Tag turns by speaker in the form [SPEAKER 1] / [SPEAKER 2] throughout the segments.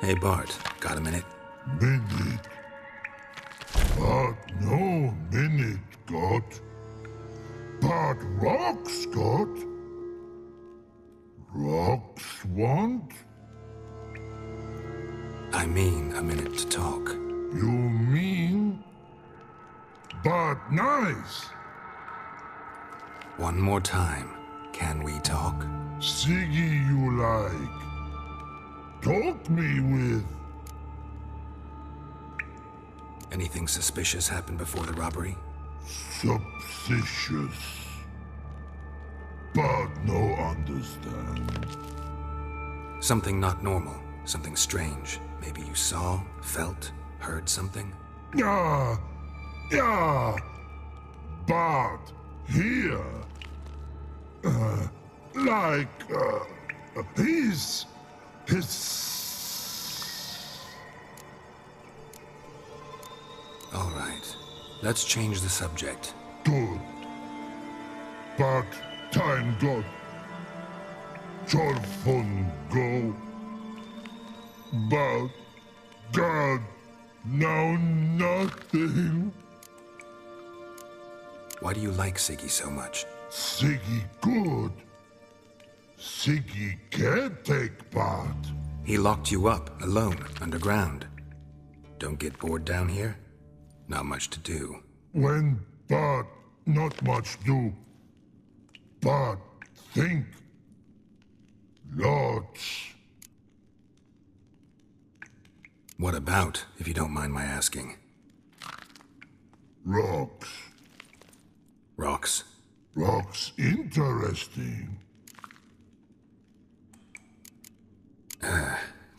[SPEAKER 1] Hey Bart, got a minute?
[SPEAKER 2] Minute. But no minute got. But rocks got. Rocks want?
[SPEAKER 1] I mean a minute to talk.
[SPEAKER 2] You mean? But nice.
[SPEAKER 1] One more time. Can we talk?
[SPEAKER 2] Siggy you like. Talk me with.
[SPEAKER 1] Anything suspicious happened before the robbery?
[SPEAKER 2] Suspicious. But no understand.
[SPEAKER 1] Something not normal. Something strange. Maybe you saw, felt, heard something?
[SPEAKER 2] Yeah. But here. His.
[SPEAKER 1] All right. Let's change the subject.
[SPEAKER 2] Good. But time got. Fun go. But God, now nothing.
[SPEAKER 1] Why do you like Siggy so much?
[SPEAKER 2] Siggy good. Siggy can't take part.
[SPEAKER 1] He locked you up, alone, underground. Don't get bored down here? Not much to do.
[SPEAKER 2] When but not much do. But think. Lots.
[SPEAKER 1] What about, if you don't mind my asking?
[SPEAKER 2] Rocks.
[SPEAKER 1] Rocks?
[SPEAKER 2] Rocks interesting.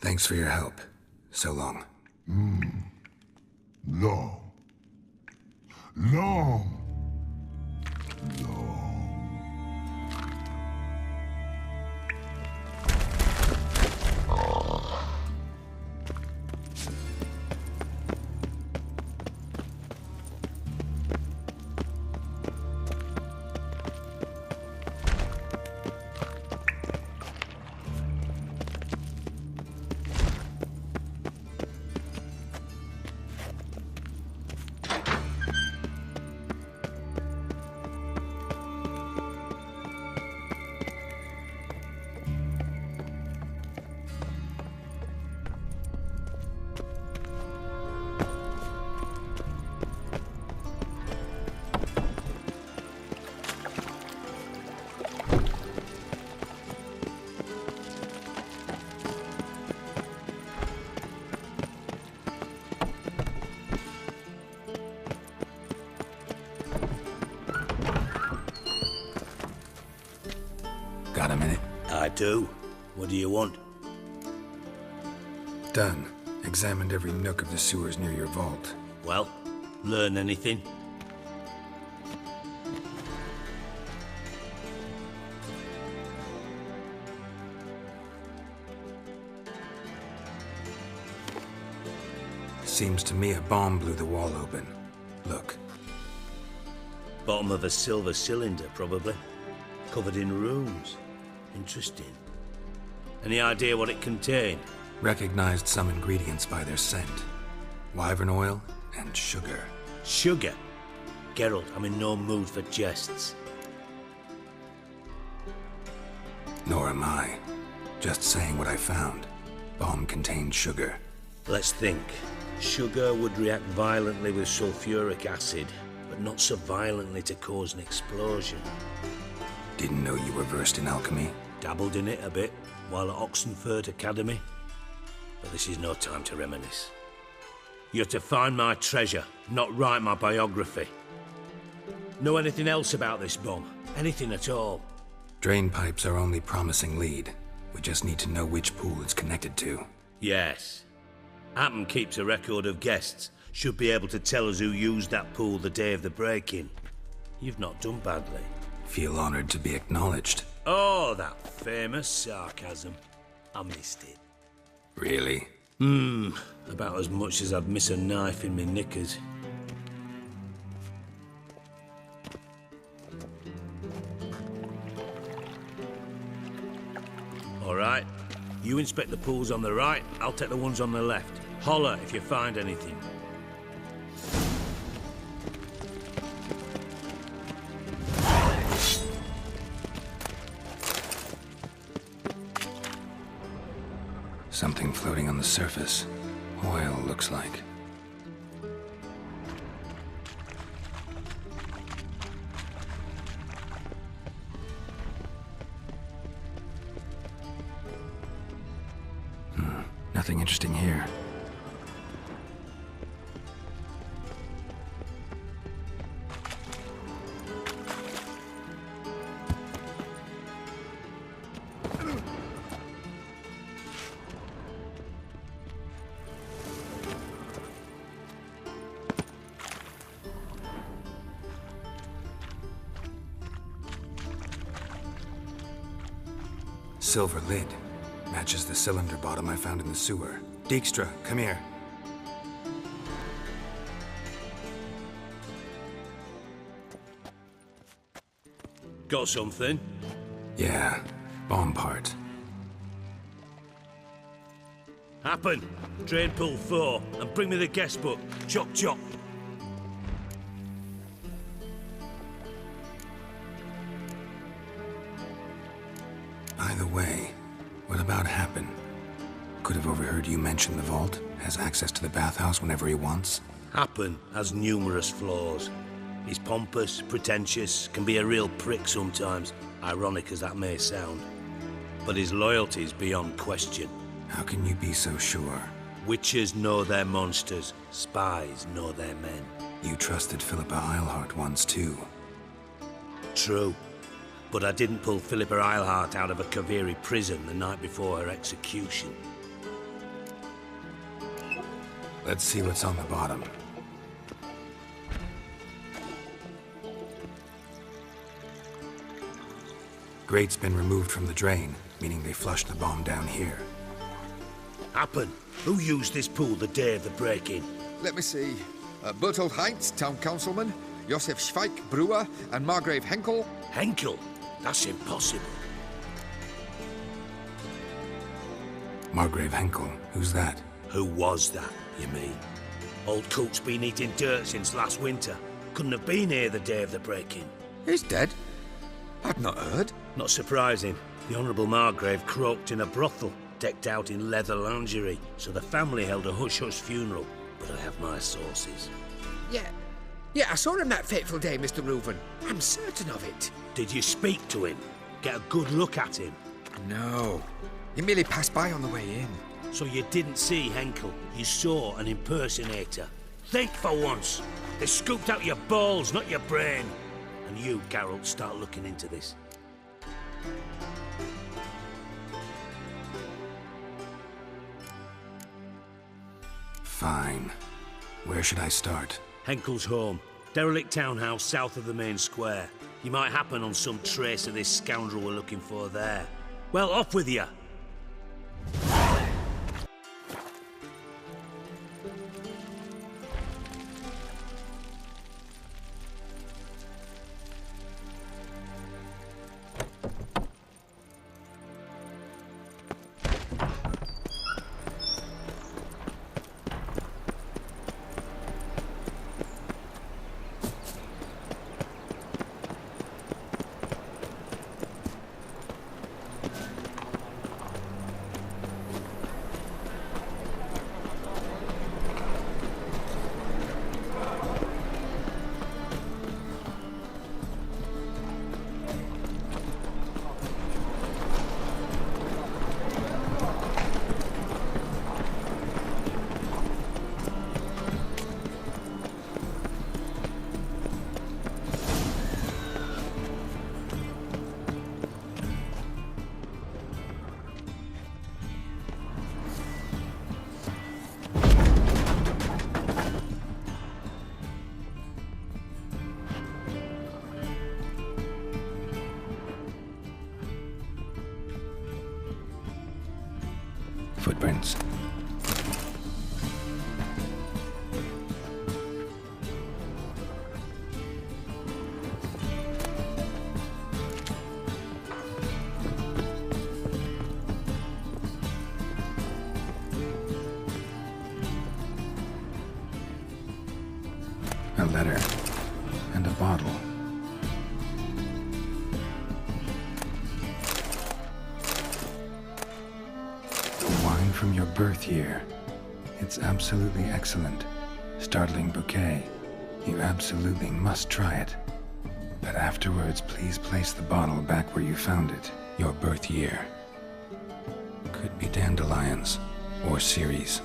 [SPEAKER 1] Thanks for your help. So long.
[SPEAKER 2] Long. Long.
[SPEAKER 1] Got a minute?
[SPEAKER 3] I do. What do you want?
[SPEAKER 1] Done. Examined every nook of the sewers near your vault.
[SPEAKER 3] Well, learn anything?
[SPEAKER 1] Seems to me a bomb blew the wall open. Look.
[SPEAKER 3] Bottom of a silver cylinder, probably. Covered in runes. Interesting. Any idea what it contained?
[SPEAKER 1] Recognized some ingredients by their scent. Wyvern oil and sugar.
[SPEAKER 3] Sugar? Geralt, I'm in no mood for jests.
[SPEAKER 1] Nor am I. Just saying what I found. Bomb contained sugar.
[SPEAKER 3] Let's think. Sugar would react violently with sulfuric acid, but not so violently to cause an explosion.
[SPEAKER 1] Didn't know you were versed in alchemy.
[SPEAKER 3] Dabbled in it a bit while at Oxenford Academy. But this is no time to reminisce. You're to find my treasure, not write my biography. Know anything else about this bomb? Anything at all?
[SPEAKER 1] Drain pipes are only promising lead. We just need to know which pool it's connected to.
[SPEAKER 3] Yes. Appen keeps a record of guests. Should be able to tell us who used that pool the day of the break-in. You've not done badly.
[SPEAKER 1] Feel honored to be acknowledged.
[SPEAKER 3] Oh, that famous sarcasm. I missed it.
[SPEAKER 1] Really?
[SPEAKER 3] About as much as I'd miss a knife in me knickers. All right, You inspect the pools on the right, I'll take the ones on the left. Holler if you find anything.
[SPEAKER 1] Something floating on the surface. Oil, looks like. Nothing interesting here. Silver lid. Matches the cylinder bottom I found in the sewer. Dijkstra, come here.
[SPEAKER 3] Got something?
[SPEAKER 1] Yeah, bomb part.
[SPEAKER 3] Happen. Drain pool 4, and bring me the guest book. Chop chop.
[SPEAKER 1] Either way, what about Happen? Could have overheard you mention the vault. Has access to the bathhouse whenever he wants.
[SPEAKER 3] Happen has numerous flaws. He's pompous, pretentious, can be a real prick sometimes, ironic as that may sound. But his loyalty's beyond question.
[SPEAKER 1] How can you be so sure?
[SPEAKER 3] Witches know their monsters, spies know their men.
[SPEAKER 1] You trusted Philippa Eilhart once too.
[SPEAKER 3] True. But I didn't pull Philippa Eilhart out of a Kaviri prison the night before her execution.
[SPEAKER 1] Let's see what's on the bottom. Grate's been removed from the drain, meaning they flushed the bomb down here.
[SPEAKER 3] Happen. Who used this pool the day of the break-in?
[SPEAKER 4] Let me see. Bertold Heinz, town councilman, Josef Schweik, brewer, and Margrave Henkel.
[SPEAKER 3] Henkel? That's impossible.
[SPEAKER 1] Margrave Henkel, who's that?
[SPEAKER 3] Who was that, you mean? Old coot's been eating dirt since last winter. Couldn't have been here the day of the break-in.
[SPEAKER 4] He's dead? I'd not heard.
[SPEAKER 3] Not surprising. The Honourable Margrave croaked in a brothel, decked out in leather lingerie, so the family held a hush-hush funeral. But I have my sources.
[SPEAKER 5] Yeah, I saw him that fateful day, Mr. Reuven. I'm certain of it.
[SPEAKER 3] Did you speak to him? Get a good look at him?
[SPEAKER 4] No. He merely passed by on the way in.
[SPEAKER 3] So you didn't see Henkel, you saw an impersonator. Think for once. They scooped out your balls, not your brain. And you, Geralt, start looking into this.
[SPEAKER 1] Fine. Where should I start?
[SPEAKER 3] Henkel's home. Derelict townhouse south of the main square. You might happen on some trace of this scoundrel we're looking for there. Well, off with you!
[SPEAKER 1] Footprints. A letter. And a bottle. The wine from your birth year. It's absolutely excellent. Startling bouquet. You absolutely must try it. But afterwards, please place the bottle back where you found it. Your birth year. Could be dandelions. Or Ceres.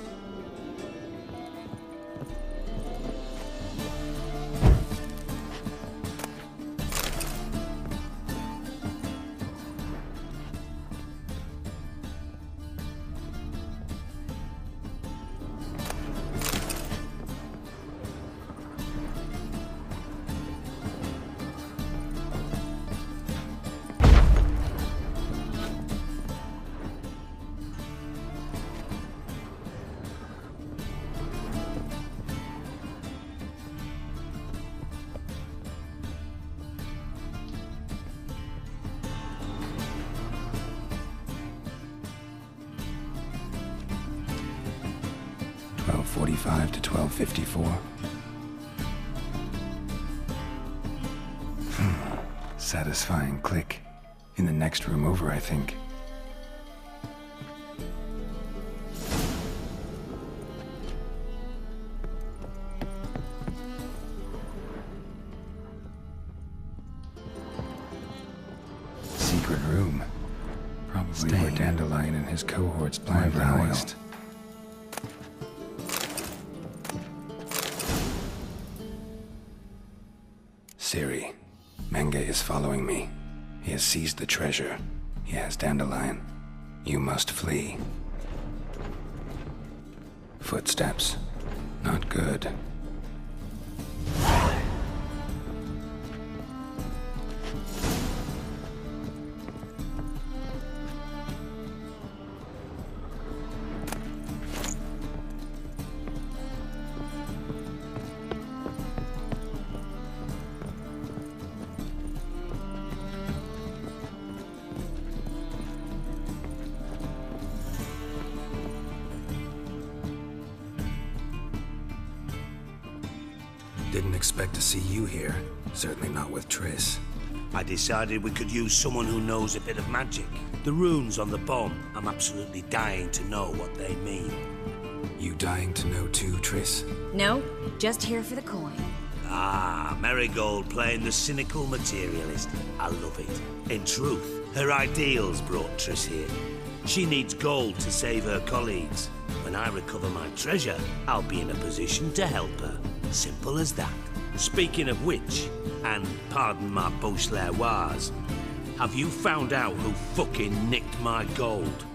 [SPEAKER 1] .45 to 12:54. Satisfying click. In the next room over, I think. Secret room. Probably where Dandelion and his cohorts plan the heist. Ciri, Menge is following me. He has seized the treasure. He has Dandelion. You must flee. Footsteps. Not good. Didn't expect to see you here. Certainly not with Triss.
[SPEAKER 3] I decided we could use someone who knows a bit of magic. The runes on the bomb, I'm absolutely dying to know what they mean.
[SPEAKER 1] You dying to know too, Triss?
[SPEAKER 6] No, just here for the coin.
[SPEAKER 3] Ah, Marigold playing the cynical materialist. I love it. In truth, her ideals brought Triss here. She needs gold to save her colleagues. When I recover my treasure, I'll be in a position to help her. Simple as that. Speaking of which, and pardon my Beauclervoise, have you found out who fucking nicked my gold?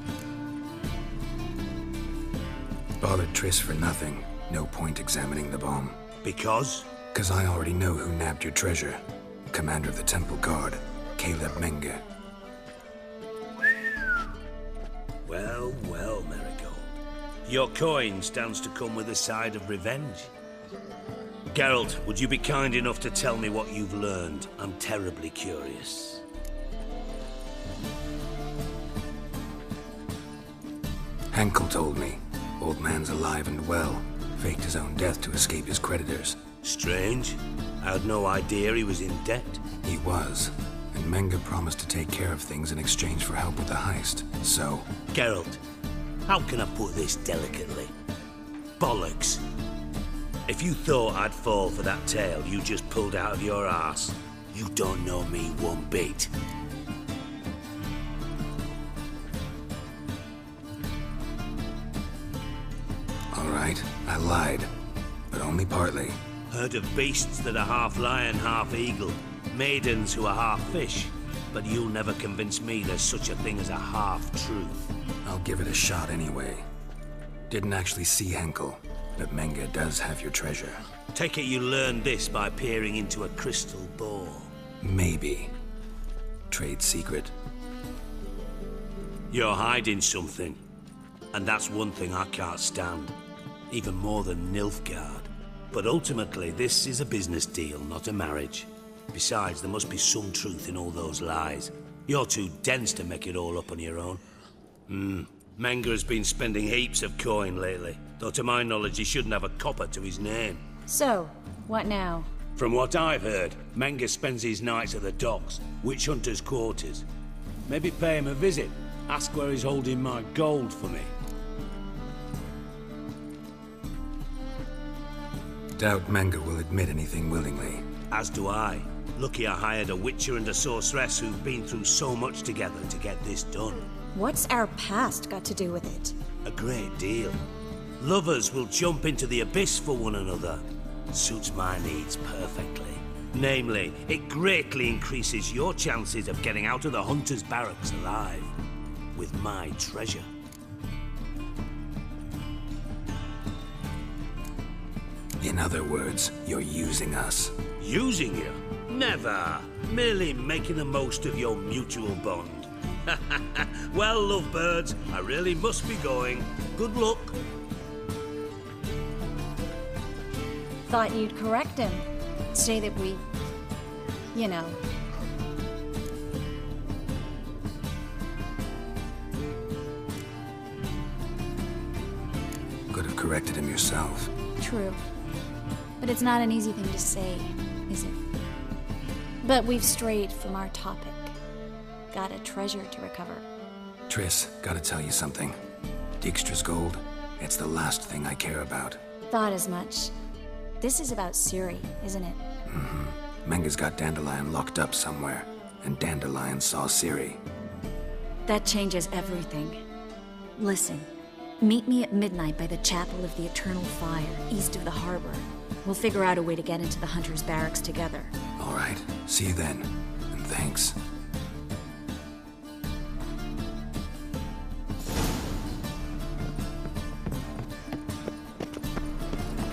[SPEAKER 1] Bothered Triss for nothing. No point examining the bomb.
[SPEAKER 3] Because?
[SPEAKER 1] 'Cause I already know who nabbed your treasure. Commander of the Temple Guard, Caleb Menge.
[SPEAKER 3] Well, well, Marigold. Your coin stands to come with a side of revenge. Geralt, would you be kind enough to tell me what you've learned? I'm terribly curious.
[SPEAKER 1] Henkel told me. Old man's alive and well. Faked his own death to escape his creditors.
[SPEAKER 3] Strange. I had no idea he was in debt.
[SPEAKER 1] He was. And Menge promised to take care of things in exchange for help with the heist. So...
[SPEAKER 3] Geralt, how can I put this delicately? Bollocks. If you thought I'd fall for that tale you just pulled out of your arse, you don't know me one bit.
[SPEAKER 1] All right, I lied. But only partly.
[SPEAKER 3] Heard of beasts that are half lion, half eagle. Maidens who are half fish. But you'll never convince me there's such a thing as a half-truth.
[SPEAKER 1] I'll give it a shot anyway. Didn't actually see Henkel. But Menge does have your treasure.
[SPEAKER 3] Take it you learned this by peering into a crystal ball.
[SPEAKER 1] Maybe. Trade secret.
[SPEAKER 3] You're hiding something. And that's one thing I can't stand. Even more than Nilfgaard. But ultimately, this is a business deal, not a marriage. Besides, there must be some truth in all those lies. You're too dense to make it all up on your own. Menge has been spending heaps of coin lately. Though to my knowledge, he shouldn't have a copper to his name.
[SPEAKER 6] So, what now?
[SPEAKER 3] From what I've heard, Menga spends his nights at the docks, witch hunters' quarters. Maybe pay him a visit. Ask where he's holding my gold for me.
[SPEAKER 1] Doubt Menga will admit anything willingly.
[SPEAKER 3] As do I. Lucky I hired a witcher and a sorceress who've been through so much together to get this done.
[SPEAKER 6] What's our past got to do with it?
[SPEAKER 3] A great deal. Lovers will jump into the abyss for one another. Suits my needs perfectly. Namely, it greatly increases your chances of getting out of the hunter's barracks alive. With my treasure.
[SPEAKER 1] In other words, you're using us.
[SPEAKER 3] Using you? Never. Merely making the most of your mutual bond. Well, lovebirds, I really must be going. Good luck.
[SPEAKER 6] Thought you'd correct him. Say that we... you know.
[SPEAKER 1] Could have corrected him yourself.
[SPEAKER 6] True. But it's not an easy thing to say, is it? But we've strayed from our topic. Got a treasure to recover.
[SPEAKER 1] Triss, gotta tell you something. Dijkstra's gold, it's the last thing I care about.
[SPEAKER 6] Thought as much. This is about Ciri, isn't it?
[SPEAKER 1] Mm-hmm. Menga's got Dandelion locked up somewhere, and Dandelion saw Ciri.
[SPEAKER 6] That changes everything. Listen, meet me at midnight by the Chapel of the Eternal Fire, east of the harbor. We'll figure out a way to get into the Hunter's Barracks together.
[SPEAKER 1] All right, see you then, and thanks.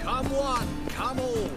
[SPEAKER 5] Come one, come all.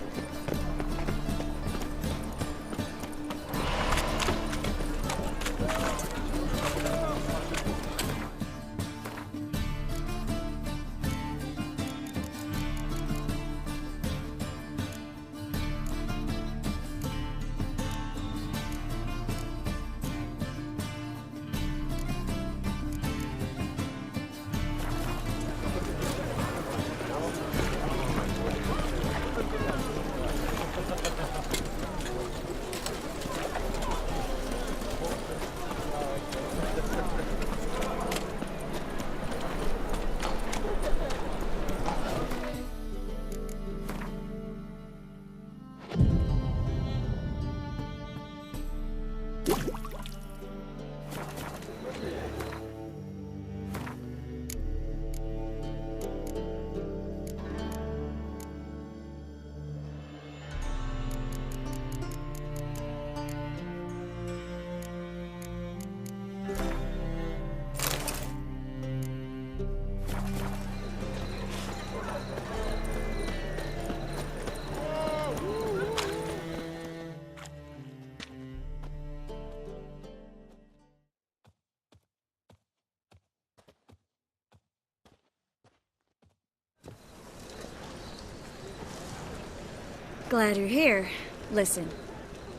[SPEAKER 6] Glad you're here. Listen,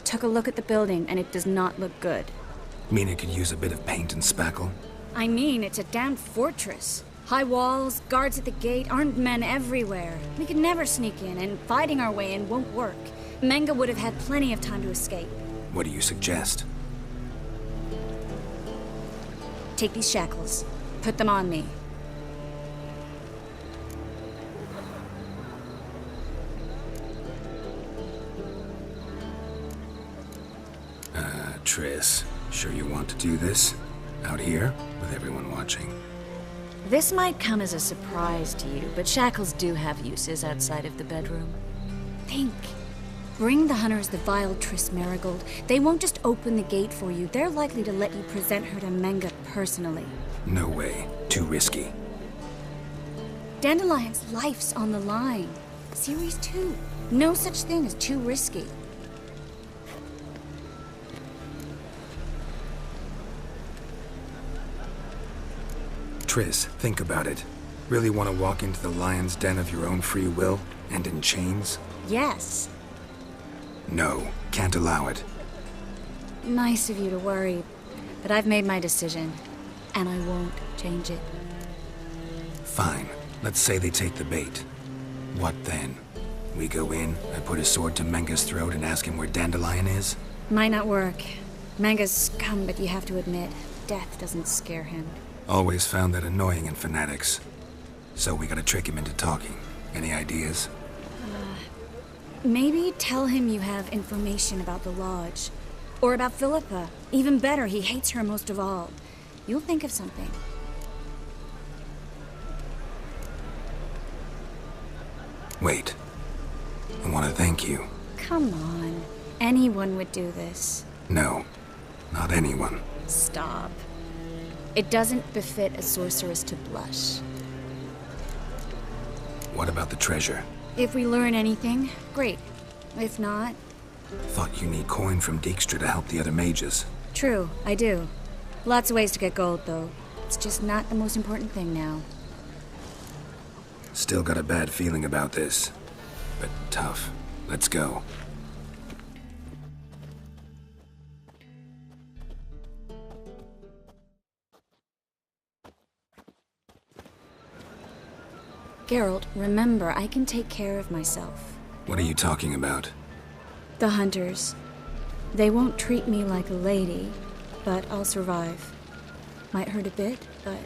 [SPEAKER 6] took a look at the building and it does not look good.
[SPEAKER 1] Mean it could use a bit of paint and spackle?
[SPEAKER 6] I mean, it's a damn fortress. High walls, guards at the gate, armed men everywhere. We could never sneak in, and fighting our way in won't work. Menga would have had plenty of time to escape.
[SPEAKER 1] What do you suggest?
[SPEAKER 6] Take these shackles. Put them on me.
[SPEAKER 1] Triss, sure you want to do this? Out here, with everyone watching?
[SPEAKER 6] This might come as a surprise to you, but shackles do have uses outside of the bedroom. Think. Bring the hunters the vile Triss Marigold. They won't just open the gate for you. They're likely to let you present her to Menga personally.
[SPEAKER 1] No way. Too risky.
[SPEAKER 6] Dandelion's life's on the line. Series 2. No such thing as too risky.
[SPEAKER 1] Triss, think about it. Really want to walk into the lion's den of your own free will, and in chains?
[SPEAKER 6] Yes.
[SPEAKER 1] No, can't allow it.
[SPEAKER 6] Nice of you to worry, but I've made my decision, and I won't change it.
[SPEAKER 1] Fine. Let's say they take the bait. What then? We go in, I put a sword to Menga's throat and ask him where Dandelion is?
[SPEAKER 6] Might not work. Manga's scum, but you have to admit, death doesn't scare him.
[SPEAKER 1] Always found that annoying in fanatics. So we gotta trick him into talking. Any ideas?
[SPEAKER 6] Maybe tell him you have information about the Lodge. Or about Philippa. Even better, he hates her most of all. You'll think of something.
[SPEAKER 1] Wait. I want to thank you.
[SPEAKER 6] Come on. Anyone would do this.
[SPEAKER 1] No, not anyone.
[SPEAKER 6] Stop. It doesn't befit a sorceress to blush.
[SPEAKER 1] What about the treasure?
[SPEAKER 6] If we learn anything, great. If not...
[SPEAKER 1] Thought you need coin from Dijkstra to help the other mages.
[SPEAKER 6] True, I do. Lots of ways to get gold, though. It's just not the most important thing now.
[SPEAKER 1] Still got a bad feeling about this. But tough. Let's go.
[SPEAKER 6] Geralt, remember, I can take care of myself.
[SPEAKER 1] What are you talking about?
[SPEAKER 6] The hunters. They won't treat me like a lady, but I'll survive. Might hurt a bit, but...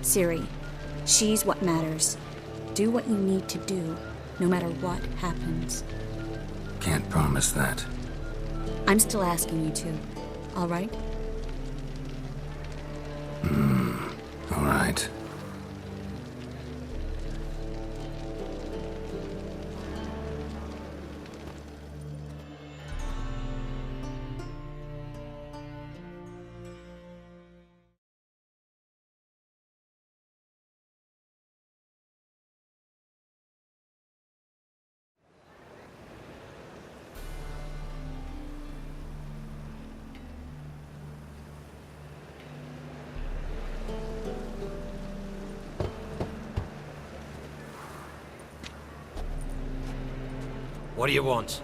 [SPEAKER 6] Ciri, she's what matters. Do what you need to do, no matter what happens.
[SPEAKER 1] Can't promise that.
[SPEAKER 6] I'm still asking you to, all right?
[SPEAKER 1] All right.
[SPEAKER 7] What do you want?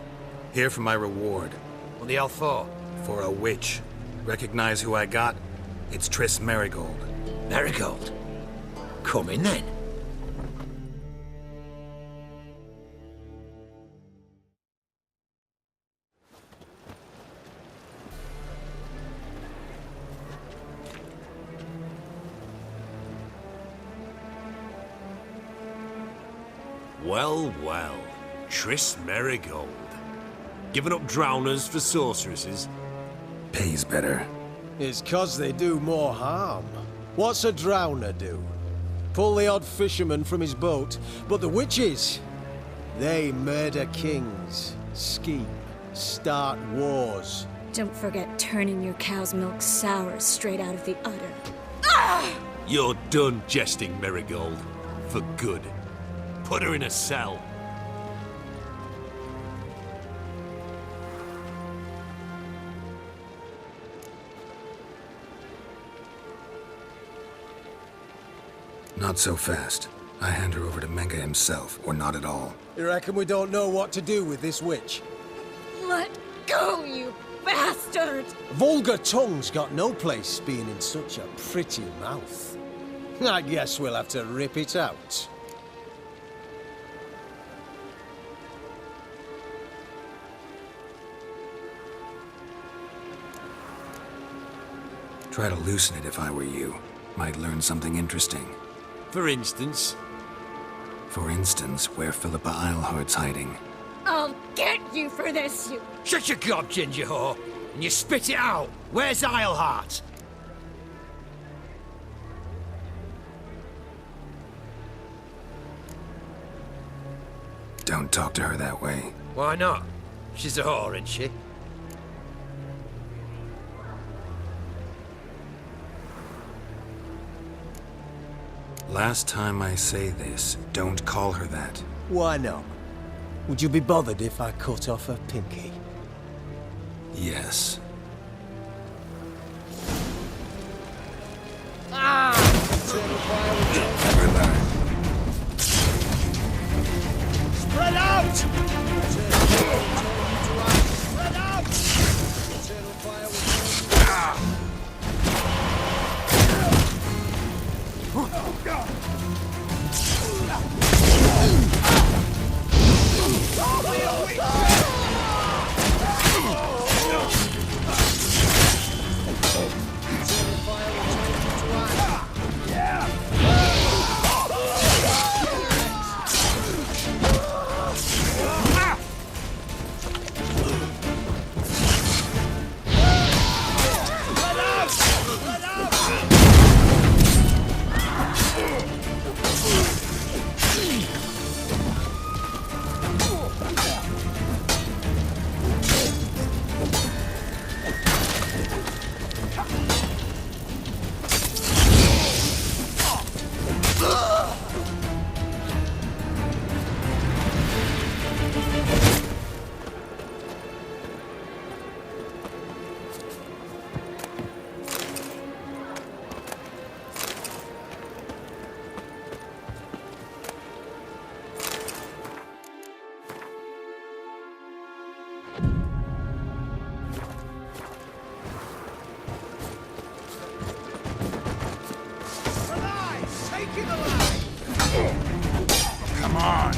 [SPEAKER 1] Here for my reward.
[SPEAKER 7] What the hell for?
[SPEAKER 1] For a witch. Recognize who I got? It's Triss Merigold.
[SPEAKER 7] Merigold? Come in then.
[SPEAKER 3] Well, well. Triss Merigold. Giving up drowners for sorceresses?
[SPEAKER 1] Pays better.
[SPEAKER 8] It's 'cause they do more harm. What's a drowner do? Pull the odd fisherman from his boat, but the witches, they murder kings, scheme, start wars.
[SPEAKER 6] Don't forget turning your cow's milk sour straight out of the udder.
[SPEAKER 3] You're done jesting, Merigold. For good. Put her in a cell.
[SPEAKER 1] Not so fast. I hand her over to Menga himself, or not at all.
[SPEAKER 8] You reckon we don't know what to do with this witch?
[SPEAKER 6] Let go, you bastard!
[SPEAKER 8] Vulgar tongue's got no place being in such a pretty mouth. I guess we'll have to rip it out.
[SPEAKER 1] Try to loosen it if I were you. Might learn something interesting.
[SPEAKER 3] For instance?
[SPEAKER 1] For instance, where Philippa Eilhart's hiding.
[SPEAKER 6] I'll get you for this, you...
[SPEAKER 7] Shut your gob, ginger whore, and you spit it out. Where's Eilhart?
[SPEAKER 1] Don't talk to her that way.
[SPEAKER 7] Why not? She's a whore, isn't she?
[SPEAKER 1] Last time I say this, don't call her that.
[SPEAKER 8] Why not? Would you be bothered if I cut off her pinky?
[SPEAKER 1] Yes. Never learn.
[SPEAKER 8] Spread out! Spread out! Eternal fire will
[SPEAKER 7] fucking alive!
[SPEAKER 1] Come on!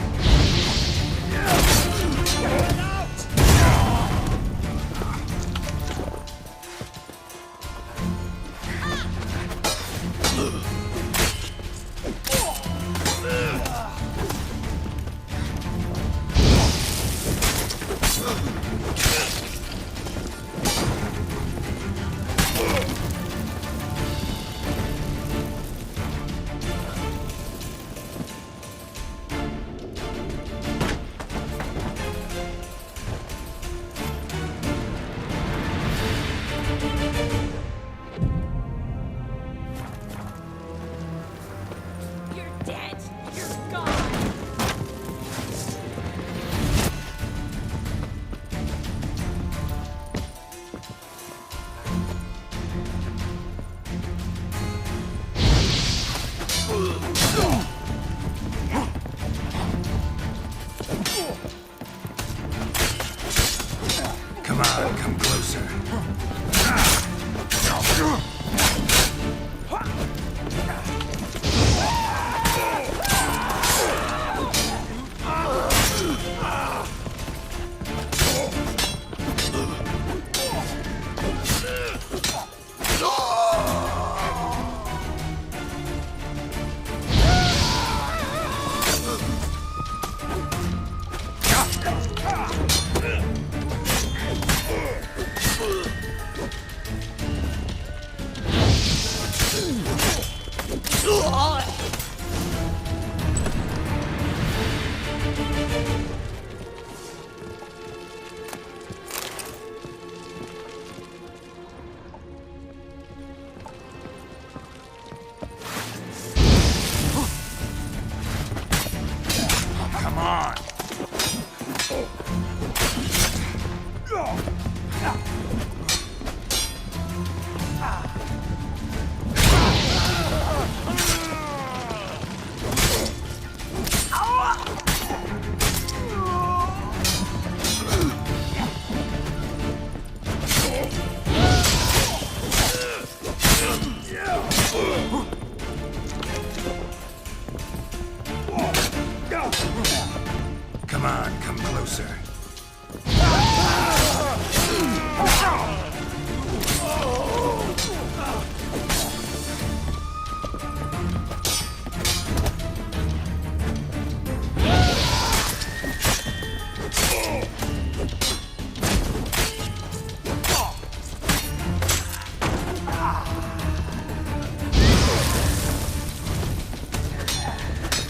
[SPEAKER 7] Get out!
[SPEAKER 6] You're dead. You're gone.
[SPEAKER 1] Come on, come closer. Come on! Come on, come closer.